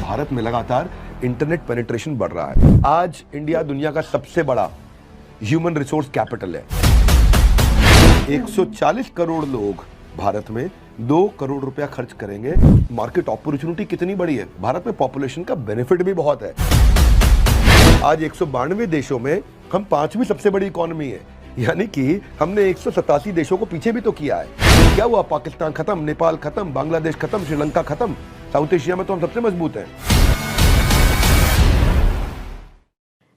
भारत में लगातार internet penetration बढ़ रहा है। आज इंडिया दुनिया का सबसे बड़ा ह्यूमन रिसोर्स कैपिटल है। 140 करोड़ लोग भारत में 2 करोड़ रुपया खर्च करेंगे। मार्केट अपॉर्चुनिटी कितनी बड़ी है, भारत में पॉपुलेशन का बेनिफिट भी बहुत है। आज 192 देशों में हम 5वीं सबसे बड़ी इकोनॉमी है, यानी कि हमने 187 देशों को पीछे भी तो किया है। क्या हुआ, पाकिस्तान खत्म, नेपाल खत्म, बांग्लादेश खत्म, श्रीलंका खत्म, साउथ एशिया में तो हम सबसे मजबूत हैं।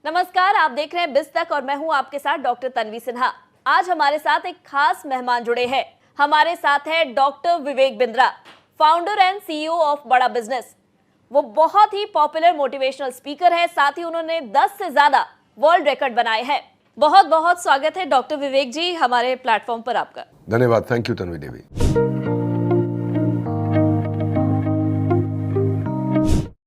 नमस्कार, आप देख रहे हैं बिज तक और मैं हूं आपके साथ डॉक्टर तन्वी सिन्हा। आज हमारे साथ एक खास मेहमान जुड़े हैं। हमारे साथ है doctor Vivek Bindra, founder and CEO of बड़ा बिजनेस। वो बहुत ही पॉपुलर मोटिवेशनल स्पीकर हैं, साथ ही उन्होंने 10 से ज्यादा वर्ल्ड रिकॉर्ड बनाए हैं। बहुत बहुत स्वागत है डॉक्टर विवेक जी हमारे प्लेटफॉर्म पर आपका। धन्यवाद, थैंक यू तन्वी देवी।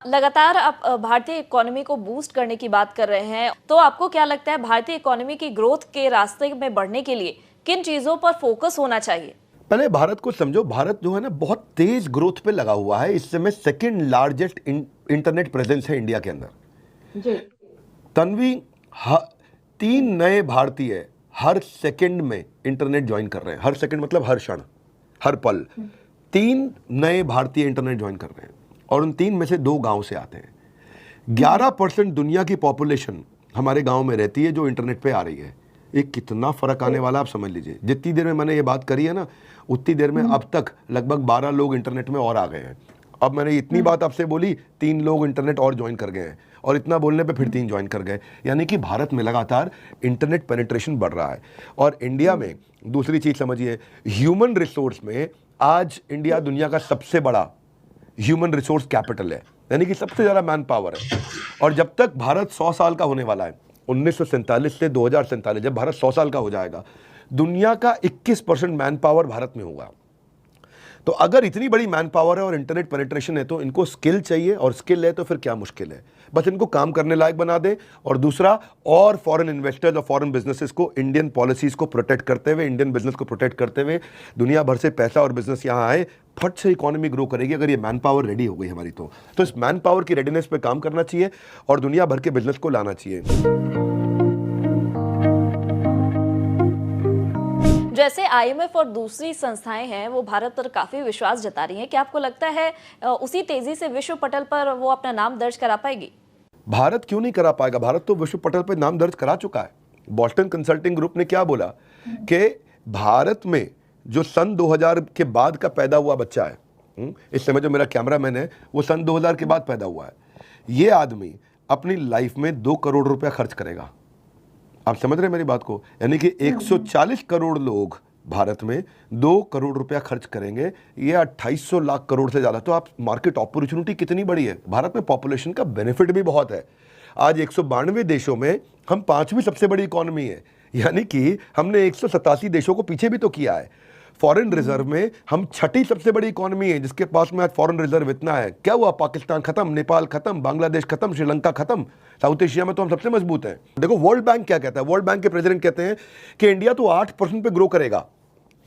लगातार आप भारतीय इकोनॉमी को बूस्ट करने की बात कर रहे हैं, तो आपको क्या लगता है भारतीय इकोनॉमी की ग्रोथ के रास्ते में बढ़ने के लिए किन चीजों पर फोकस होना चाहिए? पहले भारत को समझो, भारत जो है ना बहुत तेज ग्रोथ पे लगा हुआ है। इस समय सेकंड लार्जेस्ट इंटरनेट प्रेजेंस है इंडिया के अंदर जी। तन्वी, 3 नए भारतीय हर सेकंड में इंटरनेट ज्वाइन कर रहे हैं। हर सेकंड मतलब हर क्षण, हर पल 3 नए भारतीय इंटरनेट ज्वाइन कर रहे हैं और उन 3 में से 2 गांव से आते हैं। 11% दुनिया की पॉपुलेशन हमारे गांव में रहती है जो इंटरनेट पे आ रही है। एक कितना फर्क आने वाला आप समझ लीजिए। जितनी देर में मैंने ये बात करी है ना, उतनी देर में अब तक लगभग 12 लोग इंटरनेट में और आ गए हैं। अब मैंने इतनी बात आपसे बोली, 3 लोग इंटरनेट और ज्वाइन कर गए हैं और इतना बोलने पे फिर 3 ज्वाइन कर गए। यानी कि भारत में लगातार इंटरनेट पेनिट्रेशन बढ़ रहा है। और इंडिया में दूसरी चीज समझिए, ह्यूमन रिसोर्स में आज इंडिया दुनिया का सबसे बड़ा ह्यूमन रिसोर्स कैपिटल है, यानी कि सबसे ज्यादा मैन पावर है। और जब तक भारत 100 साल का होने वाला है, 1947 से 2047, जब भारत 100 साल का हो जाएगा, दुनिया का 21% मैन पावर भारत में होगा। तो अगर इतनी बड़ी मैन पावर है और इंटरनेट पेनिट्रेशन है, तो इनको स्किल चाहिए, और स्किल है तो फिर क्या मुश्किल है, बस इनको काम करने लायक बना दे। और दूसरा, और फॉरेन इन्वेस्टर्स और फॉरेन बिजनेसेस को इंडियन पॉलिसीज को प्रोटेक्ट करते हुए, इंडियन बिजनेस को प्रोटेक्ट करते हुए दुनिया भर से पैसा और बिजनेस यहाँ आए, फट से इकोनॉमी ग्रो करेगी। अगर ये मैन पावर रेडी हो गई हमारी, तो इस मैन पावर की रेडीनेस पे काम करना चाहिए और दुनिया भर के बिजनेस को लाना चाहिए। जैसे आईएमएफ और दूसरी संस्थाएं हैं, वो भारत पर काफी विश्वास जता रही हैं। क्या आपको लगता है उसी तेजी से विश्व पटल पर वो अपना नाम दर्ज करा पाएगी? भारत क्यों नहीं करा पाएगा? भारत तो विश्व पटल पर नाम दर्ज करा चुका है। बॉस्टन कंसल्टिंग ग्रुप ने क्या बोला कि भारत में जो सन 2000 के बाद का पैदा हुआ बच्चा है, इस समय जो मेरा कैमरामैन है वो सन 2000 के बाद पैदा हुआ है, ये आदमी अपनी लाइफ में 2 करोड़ रुपया खर्च करेगा। आप समझ रहे हैं मेरी बात को? यानी कि 140 करोड़ लोग भारत में 2 करोड़ रुपया खर्च करेंगे, ये 2800 लाख करोड़ से ज्यादा। तो आप मार्केट अपॉर्चुनिटी कितनी बड़ी है, भारत में पॉपुलेशन का बेनिफिट भी बहुत है। आज 192 देशों में हम 5वीं सबसे बड़ी इकोनॉमी है, यानी कि हमने 187 देशों को पीछे भी तो किया है। फॉरेन रिजर्व में हम 6ठी सबसे बड़ी इकोनॉमी है, जिसके पास में आज फॉरेन रिजर्व इतना है। क्या हुआ, पाकिस्तान खत्म, नेपाल खत्म, बांग्लादेश खत्म, श्रीलंका खत्म, साउथ एशिया में तो हम सबसे मजबूत हैं। देखो वर्ल्ड बैंक क्या कहता है, वर्ल्ड बैंक के प्रेसिडेंट कहते हैं कि इंडिया तो 8% पे ग्रो करेगा।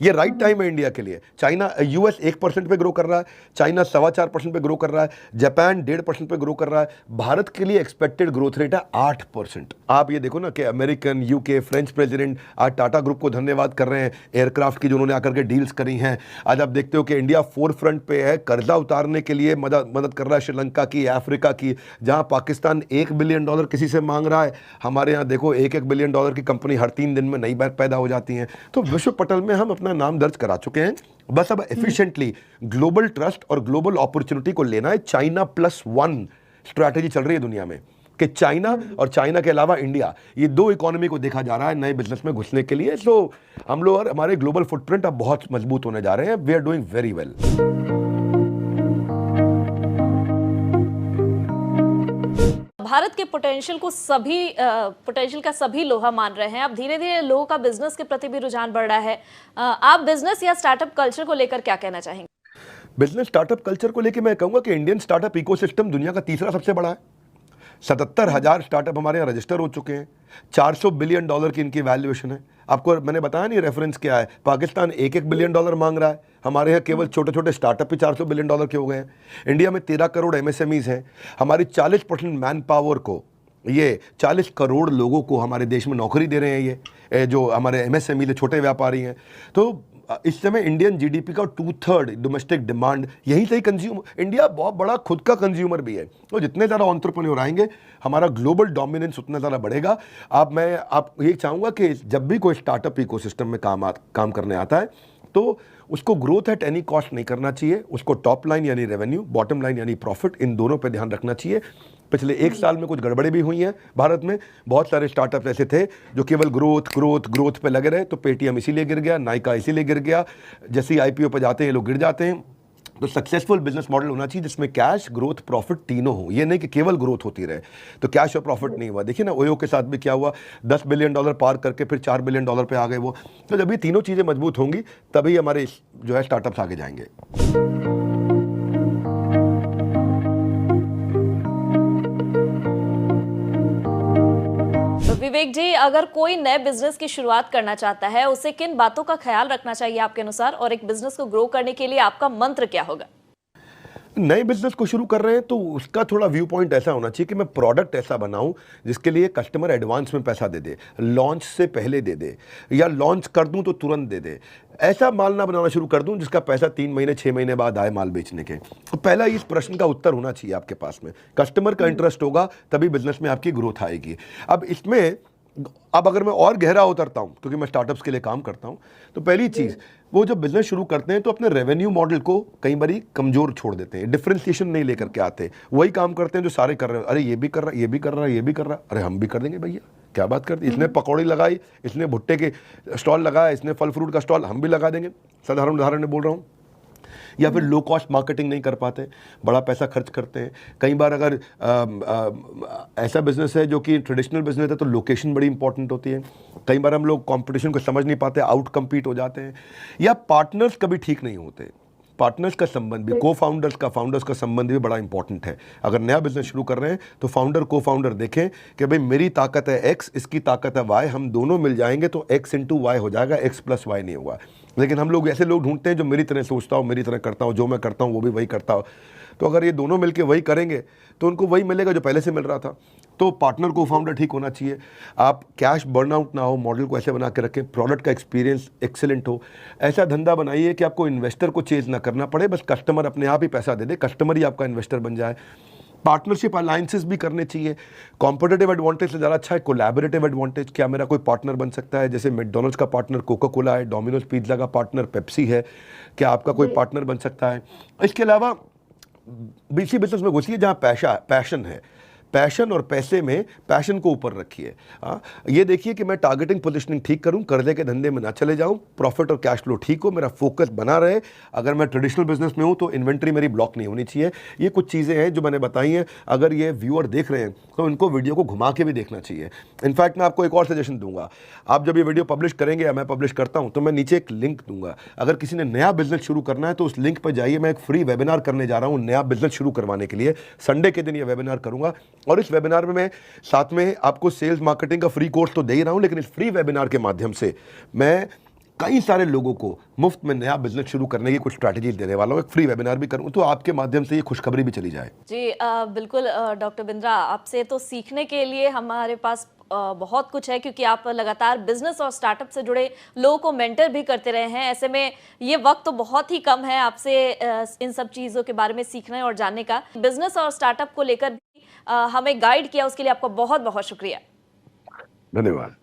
ये राइट टाइम है इंडिया के लिए। चाइना, यूएस 1% पे ग्रो कर रहा है, चाइना 4.25% पे ग्रो कर रहा है, जापान 1.5% पे ग्रो कर रहा है। भारत के लिए एक्सपेक्टेड ग्रोथ रेट है 8%। आप ये देखो ना कि अमेरिकन, यूके, फ्रेंच प्रेसिडेंट आज टाटा ग्रुप को धन्यवाद कर रहे हैं एयरक्राफ्ट की, जो उन्होंने आकर के डील्स करी हैं। आज आप देखते हो कि इंडिया फोरफ्रंट पे है, कर्जा उतारने के लिए मदद कर रहा है श्रीलंका की, अफ्रीका की। जहां पाकिस्तान $1 बिलियन किसी से मांग रहा है, हमारे यहाँ देखो $1 बिलियन की कंपनी हर 3 दिन में नई बार पैदा हो जाती है। तो विश्व पटल में हम अपना नाम दर्ज करा चुके हैं। बस अब एफिशिएंटली ग्लोबल ट्रस्ट और ग्लोबल अपॉर्चुनिटी को लेना है। चाइना +1 स्ट्रैटेजी चल रही है दुनिया में कि चाइना और चाइना के अलावा इंडिया, ये 2 इकोनॉमी को देखा जा रहा है नए बिजनेस में घुसने के लिए। सो हम लोग और हमारे ग्लोबल फुटप्रिंट अब बहुत मजबूत होने जा रहे हैं। We are doing very well. Bharat के पोटेंशियल का सभी लोग मान रहे हैं। अब धीरे धीरे लोगों का बिजनेस के प्रति भी रुझान बढ़ रहा है। आप बिजनेस या स्टार्टअप कल्चर को लेकर क्या कहना चाहेंगे? बिजनेस स्टार्टअप कल्चर को लेकर मैं कहूंगा कि इंडियन स्टार्टअप इकोसिस्टम दुनिया का तीसरा सबसे बड़ा है। 77,000 स्टार्टअप हमारे यहाँ रजिस्टर हो चुके हैं। $400 बिलियन की इनकी वैल्यूएशन है। आपको मैंने बताया नहीं रेफरेंस क्या है, पाकिस्तान $1-1 बिलियन मांग रहा है, हमारे यहाँ केवल छोटे छोटे स्टार्टअप ही $400 बिलियन के हो गए हैं। इंडिया में 13 करोड़ MSMEs हैं। हमारी 40% मैन पावर को, ये 40 करोड़ लोगों को हमारे देश में नौकरी दे रहे हैं ये जो हमारे MSME छोटे व्यापारी हैं। तो इस समय इंडियन GDP का 2/3 डोमेस्टिक डिमांड यहीं से ही कंज्यूमर, इंडिया बहुत बड़ा खुद का कंज्यूमर भी है। तो जितने ज़्यादा एंटरप्रेन्योर आएंगे हमारा ग्लोबल डोमिनेंस उतना ज़्यादा बढ़ेगा। मैं ये चाहूँगा कि जब भी कोई स्टार्टअप इकोसिस्टम में काम करने आता है तो उसको ग्रोथ एट एनी कॉस्ट नहीं करना चाहिए। उसको टॉप लाइन यानी रेवेन्यू, बॉटम लाइन यानी प्रॉफिट, इन दोनों पे ध्यान रखना चाहिए। पिछले 1 साल में कुछ गड़बड़े भी हुई हैं भारत में। बहुत सारे स्टार्टअप ऐसे थे जो केवल ग्रोथ पे लगे रहे, तो पेटीएम इसीलिए गिर गया, नाइका इसीलिए गिर गया। जैसे ही IPO पे जाते हैं लोग गिर जाते हैं। तो सक्सेसफुल बिजनेस मॉडल होना चाहिए जिसमें कैश, ग्रोथ, प्रॉफिट तीनों हो। ये नहीं कि केवल ग्रोथ होती रहे तो कैश और प्रॉफिट नहीं हुआ। देखिए ना ओयो के साथ भी क्या हुआ, $10 बिलियन पार करके फिर $4 बिलियन पे आ गए वो। तो जब ये तीनों चीज़ें मजबूत होंगी तभी हमारे जो है स्टार्टअप्स आगे जाएंगे। विवेक जी, अगर कोई नए बिजनेस की शुरुआत करना चाहता है उसे किन बातों का ख्याल रखना चाहिए आपके अनुसार, और एक बिजनेस को ग्रो करने के लिए आपका मंत्र क्या होगा? नए बिजनेस को शुरू कर रहे हैं तो उसका थोड़ा व्यू पॉइंट ऐसा होना चाहिए कि मैं प्रोडक्ट ऐसा बनाऊं जिसके लिए कस्टमर एडवांस में पैसा दे दे, लॉन्च से पहले दे दे, या लॉन्च कर दूं तो तुरंत दे दे। ऐसा माल ना बनाना शुरू कर दूं जिसका पैसा 3 महीने 6 महीने बाद आए माल बेचने के। तो पहला इस प्रश्न का उत्तर होना चाहिए आपके पास में। कस्टमर का इंटरेस्ट होगा तभी बिजनेस में आपकी ग्रोथ आएगी। अब अगर मैं और गहरा उतरता हूं, क्योंकि मैं स्टार्टअप्स के लिए काम करता हूं, तो पहली चीज वो जब बिजनेस शुरू करते हैं तो अपने रेवेन्यू मॉडल को कई बारी कमजोर छोड़ देते हैं, डिफरेंशिएशन नहीं लेकर के आते, वही काम करते हैं जो सारे कर रहे हैं। अरे ये भी कर रहा है, ये भी कर रहा है, ये भी कर रहा है, अरे हम भी कर देंगे भैया, क्या बात करते। इसने पकौड़ी लगाई, इसने भुट्टे के स्टॉल लगाया, इसने फल फ्रूट का स्टॉल, हम भी लगा देंगे। साधारण उदाहरण में बोल रहा हूँ। या फिर लो कॉस्ट मार्केटिंग नहीं कर पाते, बड़ा पैसा खर्च करते हैं। कई बार अगर ऐसा बिजनेस है जो कि ट्रेडिशनल बिजनेस है तो लोकेशन बड़ी इंपॉर्टेंट होती है। कई बार हम लोग कंपटीशन को समझ नहीं पाते, आउट कम्पीट हो जाते हैं। या पार्टनर्स कभी ठीक नहीं होते। पार्टनर्स का संबंध भी, फाउंडर्स का संबंध भी बड़ा इंपॉर्टेंट है। अगर नया बिजनेस शुरू कर रहे हैं तो फाउंडर देखें कि भाई मेरी ताकत है X, इसकी ताकत है Y, हम दोनों मिल जाएंगे तो X × Y हो जाएगा, X + Y नहीं होगा। लेकिन हम लोग ऐसे लोग ढूंढते हैं जो मेरी तरह सोचता हो, मेरी तरह करता हो, जो मैं करता हूँ वो भी वही करता हो। तो अगर ये दोनों मिलके वही करेंगे तो उनको वही मिलेगा जो पहले से मिल रहा था। तो पार्टनर को फाउंडर ठीक होना चाहिए। आप कैश बर्नआउट ना हो, मॉडल को ऐसे बना के रखें, प्रोडक्ट का एक्सपीरियंस एक्सेलेंट हो। ऐसा धंधा बनाइए कि आपको इन्वेस्टर को चेज ना करना पड़े, बस कस्टमर अपने आप ही पैसा दे दे, कस्टमर ही आपका इन्वेस्टर बन जाए। पार्टनरशिप अलायंसेस भी करने चाहिए। कॉम्पिटिटिव एडवांटेज से ज़्यादा अच्छा है कोलैबोरेटिव एडवांटेज। क्या मेरा कोई पार्टनर बन सकता है? जैसे मैकडॉनल्ड्स का पार्टनर कोका कोला है, डोमिनोज पिज्ज़ा का पार्टनर पेप्सी है, क्या आपका कोई पार्टनर बन सकता है? इसके अलावा इसी बिजनेस में घुसिए जहाँ पैशन है। पैशन और पैसे में पैशन को ऊपर रखिए। ये देखिए कि मैं टारगेटिंग पोजीशनिंग ठीक करूं, कर्जे के धंधे में ना चले जाऊं, प्रॉफिट और कैश फ्लो ठीक हो, मेरा फोकस बना रहे। अगर मैं ट्रेडिशनल बिजनेस में हूं तो इन्वेंट्री मेरी ब्लॉक नहीं होनी चाहिए। ये कुछ चीज़ें हैं जो मैंने बताई हैं। अगर ये व्यूअर देख रहे हैं तो इनको वीडियो को घुमा के भी देखना चाहिए। इनफैक्ट मैं आपको एक और सजेशन दूंगा, आप जब ये वीडियो पब्लिश करेंगे या मैं पब्लिश करता हूँ तो मैं नीचे एक लिंक दूंगा। अगर किसी ने नया बिजनेस शुरू करना है तो उस लिंक पर जाइए। मैं एक फ्री वेबिनार करने जा रहा हूँ नया बिजनेस शुरू करवाने के लिए। संडे के दिन ये वेबिनार करूंगा और इस वेबिनार में साथ में आपको सेल्स मार्केटिंग का फ्री कोर्स तो दे ही रहा हूं, लेकिन इस फ्री वेबिनार के माध्यम से मैं कई सारे लोगों को मुफ्त में नया बिजनेस शुरू करने की कुछ स्ट्रैटेजी देने वाला हूं। एक फ्री वेबिनार भी करूं तो आपके माध्यम से ये खुशखबरी भी चली जाए। जी बिल्कुल डॉक्टर बिंद्रा, आपसे तो सीखने के लिए हमारे पास बहुत कुछ है, क्योंकि आप लगातार बिजनेस और स्टार्टअप से जुड़े लोगों को मेंटर भी करते रहे हैं। ऐसे में ये वक्त तो बहुत ही कम है आपसे इन सब चीज़ों के बारे में सीखने और जानने का। बिजनेस और स्टार्टअप को लेकर भी हमें गाइड किया, उसके लिए आपका बहुत बहुत शुक्रिया। धन्यवाद।